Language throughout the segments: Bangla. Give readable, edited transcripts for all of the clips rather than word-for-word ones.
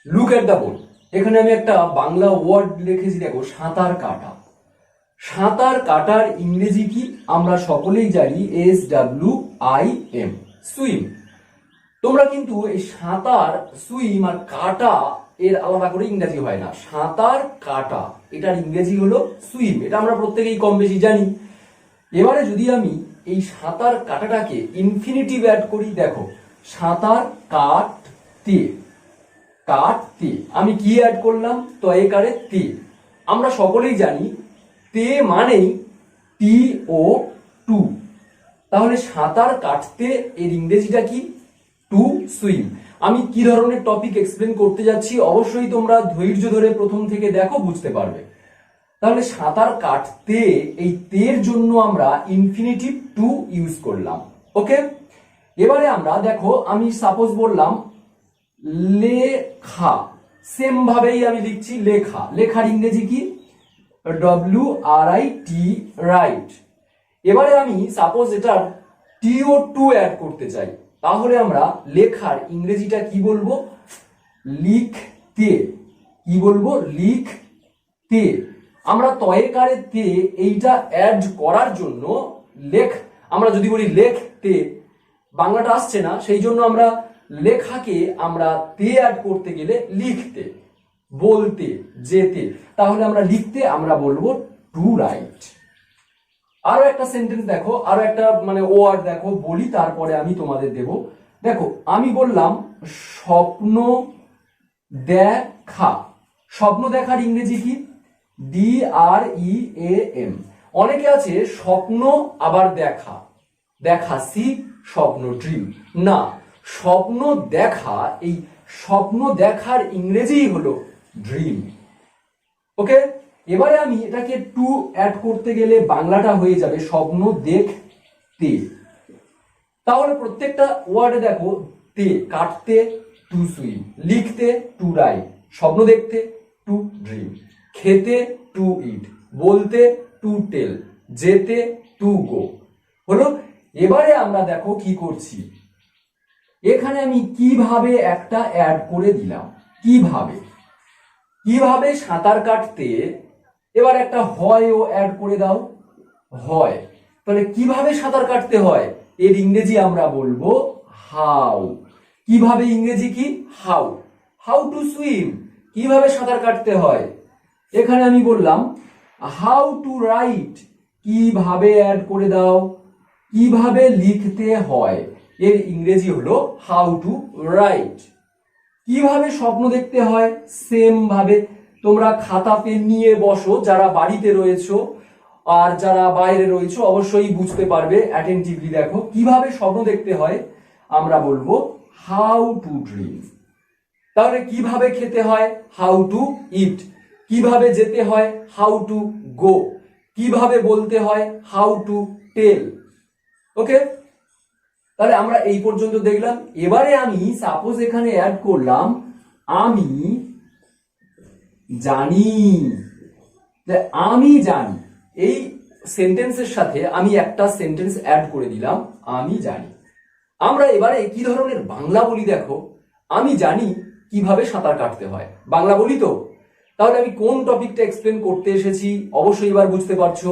Look at the board. এখানে আমি একটা বাংলা ওয়ার্ড লিখেছি, দেখো সাঁতার কাটা। সাঁতার কাটার ইংরেজি কি? আমরা সকলেই জানি SWIM, সুইম। তোমরা কিন্তু এই সাঁতার, সুইম আর কাটা এর আলাদা করে ইংরেজি হয় না। সাঁতার কাটা এটার ইংরেজি হলো সুইম, এটা আমরা প্রত্যেকেই কম বেশি জানি। এবারে যদি আমি এই সাঁতার কাটাটাকে ইনফিনিটিভ অ্যাড করি, দেখো সাঁতার কাটতে, কাটতে আমি কি অ্যাড করলাম? তয়েকারে তে। আমরা সকলেই জানি তে মানেই TO2। তাহলে সাঁতার কাটতে এর ইংরেজিটা কি? To swim. আমি কি ধরনের টপিক এক্সপ্লেন করতে যাচ্ছি অবশ্যই তোমরা ধৈর্য ধরে প্রথম থেকে দেখো, বুঝতে পারবে। তাহলে সাঁতার কাটতে এই তের জন্য আমরা ইনফিনিটিভ টু ইউজ করলাম। ওকে, এবারে আমরা দেখো, আমি সাপোজ বললাম লেখা, সেম ভাবেই আমি লিখছি লেখা। লেখার ইংরেজি কি? WRIT, right. এবারে আমি সাপোজ এটার TO2 অ্যাড করতে চাই, তাহলে আমরা লেখার ইংরেজিটা কি বলবো? লিখতে। কি বলবো? লিখতে। আমরা তয়েকারে তে এইটা অ্যাড করার জন্য আমরা যদি বলি লেখতে, বাংলাটা আসছে না, সেই জন্য আমরা লেখাকে আমরা তে অ্যাড করতে গেলে লিখতে, বলতে, যেতে। তাহলে আমরা লিখতে আমরা বলবো টু রাইট। আরো একটা সেন্টেন্স দেখো, আরো একটা ওয়ার্ড দেখো, বলি তারপরে আমি তোমাদের দেব। দেখো আমি বললাম স্বপ্ন দেখা। স্বপ্ন দেখার ইংরেজি কি? DREAM। অনেকে আছে স্বপ্ন আবার দেখা, দেখা সি, স্বপ্ন ড্রিম। না, স্বপ্ন দেখা, এই স্বপ্ন দেখার ইংরেজি হলো ড্রিম। ওকে, এবারে আমি এটাকে টু অ্যাড করতে গেলে বাংলাটা হয়ে যাবে স্বপ্ন দেখতে। তাহলে প্রত্যেকটা ওয়ার্ডে দেখো, তে কাটতে টু সুইম, লিখতে টু রাইট, স্বপ্ন দেখতে টু ড্রিম, খেতে টু ইট, বলতে টু টেল, যেতে টু গো। হলো। এবারে আমরা দেখো কি করছি, এখানে আমি কিভাবে একটা অ্যাড করে দিলাম। কিভাবে? কিভাবে সাঁতার কাটতে, এবার একটা হয়ও অ্যাড করে দাও, হয়। তাহলে কিভাবে সাঁতার কাটতে হয় এর ইংরেজি আমরা বলবো হাউ। কিভাবে ইংরেজি কি? হাউ। হাউ টু সুইম, কিভাবে সাঁতার কাটতে হয়। এখানে আমি বললাম হাউ টু রাইট, কিভাবে অ্যাড করে দাও, কিভাবে লিখতে হয় এর ইংরেজি হলো হাউ টু রাইট। কিভাবে স্বপ্ন দেখতে হয়, সেম ভাবে তোমরা খাতা পেন নিয়ে বসো, যারা বাড়িতে রয়েছো আর যারা বাইরে রয়েছো অবশ্যই বুঝতে পারবে। অ্যাটেন্টিভলি দেখো কিভাবে স্বপ্ন দেখতে হয়, আমরা বলবো হাউ টু ড্রিম। তাহলে কিভাবে খেতে হয়, হাউ টু ইট। কিভাবে যেতে হয়, হাউ টু গো। কিভাবে বলতে হয়, হাউ টু টেল। ওকে, তাহলে আমরা এই পর্যন্ত দেখলাম। এবারে আমি সাপোজ এখানে অ্যাড করলাম আমি জানি। আমি জানি, এই সেন্টেন্সের সাথে আমি একটা সেন্টেন্স অ্যাড করে দিলাম, আমি জানি। আমরা এবারে কি ধরনের বাংলা বলি দেখো, আমি জানি কিভাবে সাঁতার কাটতে হয়, বাংলা বলি তো। তাহলে আমি কোন টপিকটা এক্সপ্লেন করতে এসেছি অবশ্যই এবার বুঝতে পারছো।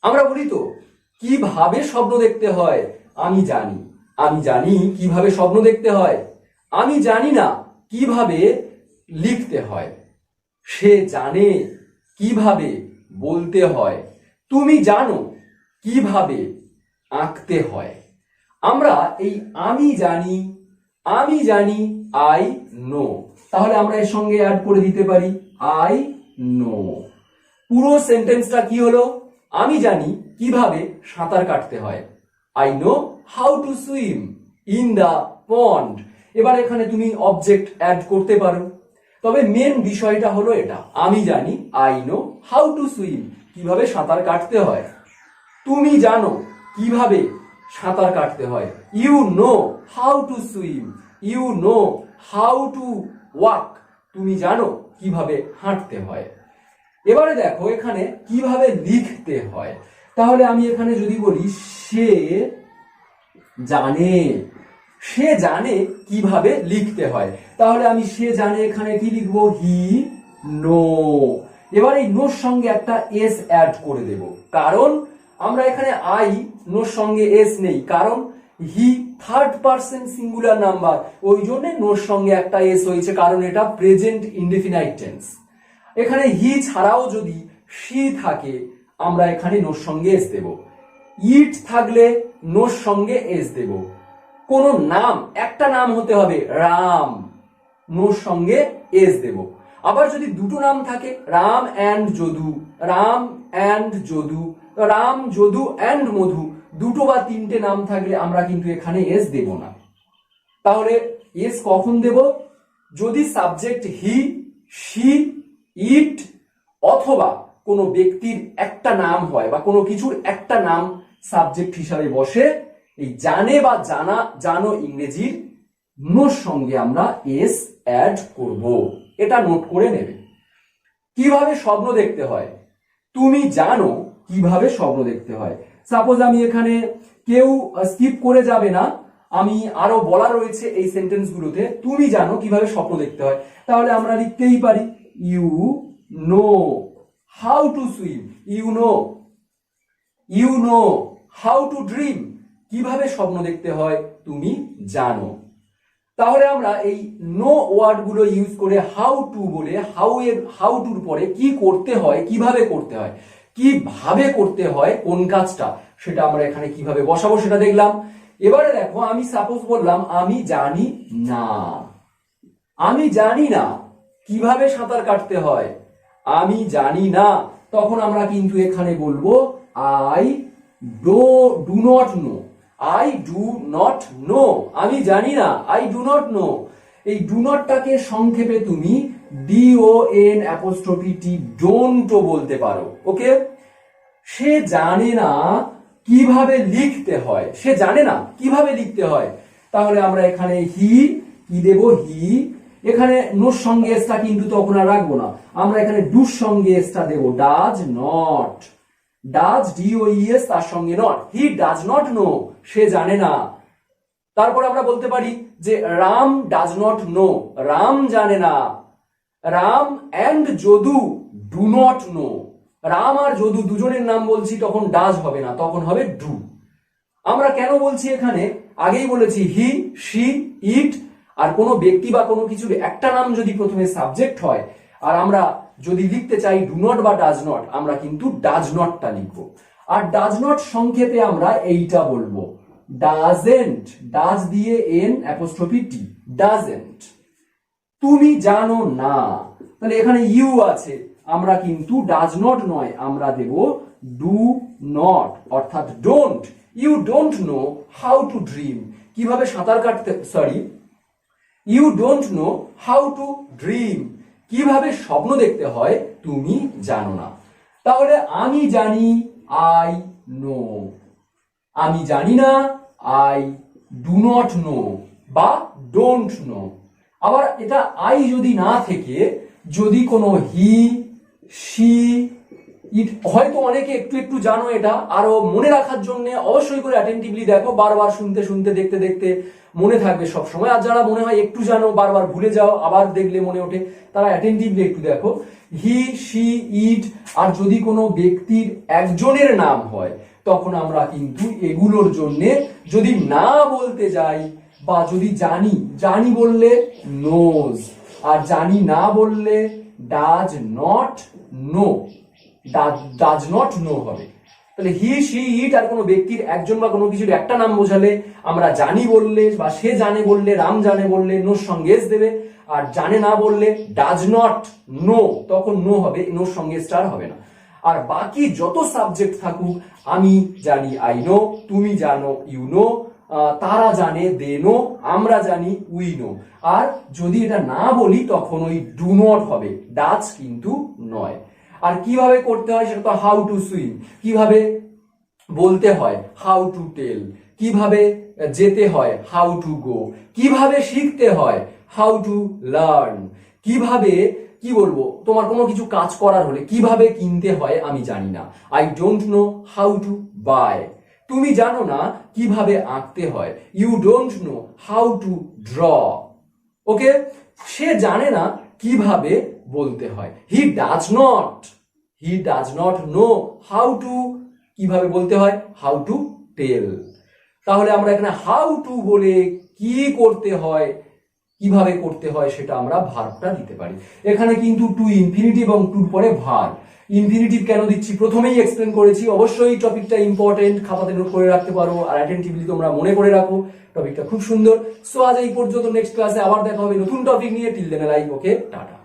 আমরা বলি তো কিভাবে স্বপ্ন দেখতে হয়, আমি জানি। আমি জানি কিভাবে স্বপ্ন দেখতে হয়, আমি জানি না কিভাবে লিখতে হয়। সে জানে কিভাবে বলতে হয়, তুমি জানো কিভাবে আঁকতে হয়। আমরা এই আমি জানি, আমি জানি, আই নো। তাহলে আমরা এর সঙ্গে অ্যাড করে দিতে পারি আই নো। পুরো সেন্টেন্সটা কি হলো, আমি জানি কিভাবে সাঁতার কাটতে হয়, I know how to swim in the pond. এবার এখানে তুমি অবজেক্ট অ্যাড করতে পারো, তবে মেন বিষয়টা হলো এটা, আমি জানি, I know how to swim, কিভাবে সাঁতার কাটতে হয়। তুমি জানো কিভাবে সাঁতার কাটতে হয়, you know how to swim, you know how to walk, তুমি জানো কিভাবে হাঁটতে হয়। এবারে দেখো এখানে কিভাবে লিখতে হয়। তাহলে আমি এখানে যদি বলি সে জানে সে জানে কিভাবে লিখতে হয়। তাহলে আমি সে জানে এখানে কি লিখবো, হি নো। এবার এই নোর সঙ্গে একটা এস অ্যাড করে দেব, কারণ আমরা এখানে আই, নোর সঙ্গে এস নেই, কারণ he third person singular number, ওই জন্য নোর সঙ্গে একটা এস হয়েছে, কারণ এটা প্রেজেন্ট ইনডেফিনাইট টেন্স। এখানে হি ছাড়াও যদি শি থাকে আমরা এখানে নোর সঙ্গে এস দেব। ইট থাকলে নোর সঙ্গে এস দেব। কোন নাম, একটা নাম হতে হবে, রাম, নোর সঙ্গে এস দেব। আবার যদি দুটো নাম থাকে, Ram and Jadu, Ram and Jadu, Ram Jadu and Madhu, দুটো বা তিনটে নাম থাকলে আমরা কিন্তু এখানে এস দেব না। তাহলে এস কখন দেব, যদি সাবজেক্ট হি, শি, ইট অথবা কোনো ব্যক্তির একটা নাম হয় বা কোনো কিছুর একটা নাম সাবজেক্ট হিসাবে বসে, এই জানে বা জানো ইংরেজির নোর সঙ্গে আমরা এস অ্যাড করব। এটা নোট করে নেবে। কিভাবে স্বপ্ন দেখতে হয়, তুমি জানো কিভাবে স্বপ্ন দেখতে হয়। সাপোজ আমি এখানে, কেউ স্কিপ করে যাবে না, আমি আরো বলা রয়েছে এই সেন্টেন্স গুলোতে, তুমি জানো কিভাবে স্বপ্ন দেখতে হয়। তাহলে আমরা লিখতেই পারি, you know how to swim, you know how to dream, কিভাবে স্বপ্ন দেখতে হয় তুমি জানো। তাহলে আমরা এই নো ওয়ার্ড গুলো ইউজ করে হাউ টু বলে, হাউ টুর পরে কি করতে হয়, কিভাবে করতে হয়, কিভাবে করতে হয় কোন কাজটা, সেটা আমরা এখানে কিভাবে বসাবো সেটা দেখলাম। এবারে দেখো, আমি সাপোজ বললাম আমি জানি না, আমি জানি না কিভাবে সাঁতার কাটতে হয়, আমি জানি না, তখন আমরা কিন্তু এখানে বলবো I do not no, I do not no, আমি জানি না, আই ডু নট নো। এই ডু নটটাকে সংক্ষেপে তুমি DON' ডোন্ট বলতে পারো। ওকে, সে জানে না কিভাবে লিখতে হয়, সে জানে না কিভাবে লিখতে হয়। তাহলে আমরা এখানে হি কি দেব, হি, এখানে নোর সঙ্গে এসটা কিন্তু তখন আর রাখবো না, আমরা এখানে ডুর সঙ্গে এসটা দেব, ডাজ নট, ডাজ DOES তার সঙ্গে not, he does not know, সে জানে না। তারপর আমরা বলতে পারি যে Ram does not know, Ram জানে না। Ram and Jadu do not know, Ram আর যদু দুজনের নাম বলছি, তখন ডাজ হবে না, তখন হবে ডু। আমরা কেন বলছি এখানে, আগেই বলেছি হি, শি, ইট, আর কোনো ব্যক্তি বা কোনো কিছুর একটা নাম যদি প্রথমে সাবজেক্ট হয়, আর আমরা যদি লিখতে চাই ডু নট বা ডাজ নট, আমরা কিন্তু ডাজ নটটা লিখবো। আর ডাজ নট সংক্ষেপে আমরা এইটা বলবো, ডাজেন্ট, ডাজ দিয়ে N''T, ডাজেন্ট। তুমি জানো না, তাহলে এখানে ইউ আছে, আমরা কিন্তু ডাজ নট নয়, আমরা দেব ডু নট, অর্থাৎ don't. You don't know how to dream, কিভাবে সাঁতার কাটতে, sorry, you don't know how to dream, কিভাবে স্বপ্ন দেখতে হয় তুমি জানো না। তাহলে আমি জানি, আই নো, আমি জানি না, আই ডু নট নো বা ডোন্ট নো। আবার এটা আই যদি না থেকে যদি কোনো হি, শি, ইট, হয়তো অনেকে একটু একটু জানো, এটা আরো মনে রাখার জন্য অবশ্যই করে অ্যাটেন্টিভলি দেখো, বারবার শুনতে শুনতে দেখতে দেখতে মনে থাকবে সব সময়। আর যারা মনে হয় একটু জানো, বারবার ভুলে যাও, আবার দেখলে মনে ওঠে, তারা অ্যাটেন্টিভলি একটু দেখো। হি, শি, ইট, আর যদি কোনো ব্যক্তির একজনের নাম হয়, তখন আমরা কিন্তু এগুলোর জন্য যদি না বলতে যাই, বা যদি জানি, জানি বললে নোজ, আর জানি না বললে does not no, does not no হবে। তাহলে হি, শি, ইট আর কোনো ব্যক্তির একজন বা কোনো কিছুর একটা নাম বোঝালে আমরা জানি বললে বা সে জানে বললে, রাম জানে বললে নোর সঙ্গে এস দেবে, আর জানে না বললে ডাজ নট নো, তখন নো হবে, নোর সঙ্গে স্টার হবে না। আর বাকি যত সাবজেক্ট থাকুক, আমি জানি, আই নো, তুমি জানো, ইউ নো, তারা জানে, দে নো, আমরা জানি, উই নো। আর যদি এটা না বলি তখন ওই ডু নট হবে, ডাচ কিন্তু নয়। আর কিভাবে করতে হয় সেটা তো হাউ টু সুইম, কিভাবে বলতে হয়, হাউ টু টেল, কিভাবে যেতে হয়, হাউ টু গো, কিভাবে শিখতে হয়, হাউ টু লার্ন, কিভাবে, কি বলবো, তোমার কোনো কিছু কাজ করার হলে কিভাবে কিনতে হয় আমি জানি না, I don't know how to buy, তুমি জানো না কিভাবে আঁকতে হয়, you don't know how to draw. Okay, সে জানে না কিভাবে বলতে হয়, he does not know how to কিভাবে বলতে হয়, হাউ টু টেল। তাহলে আমরা এখানে হাউ টু বলে কি করতে হয়, কিভাবে করতে হয় সেটা আমরা ভার্বটা দিতে পারি। এখানে কিন্তু টু ইনফিনিটিভ এবং টুর পরে ভার্ব। ইনফিনিটিভ কেন দিচ্ছি প্রথমেই এক্সপ্লেন করেছি। অবশ্যই টপিকটা ইম্পর্টেন্ট, খাতাতে নোট করে রাখতে পারো আর অ্যাটেন্টিভলি তোমরা মনে করে রাখো, টপিকটা খুব সুন্দর। সো আজ এই পর্যন্ত, নেক্সট ক্লাসে আবার দেখা হবে নতুন টপিক নিয়ে। টিল দেন লাইক, ওকে, টাটা।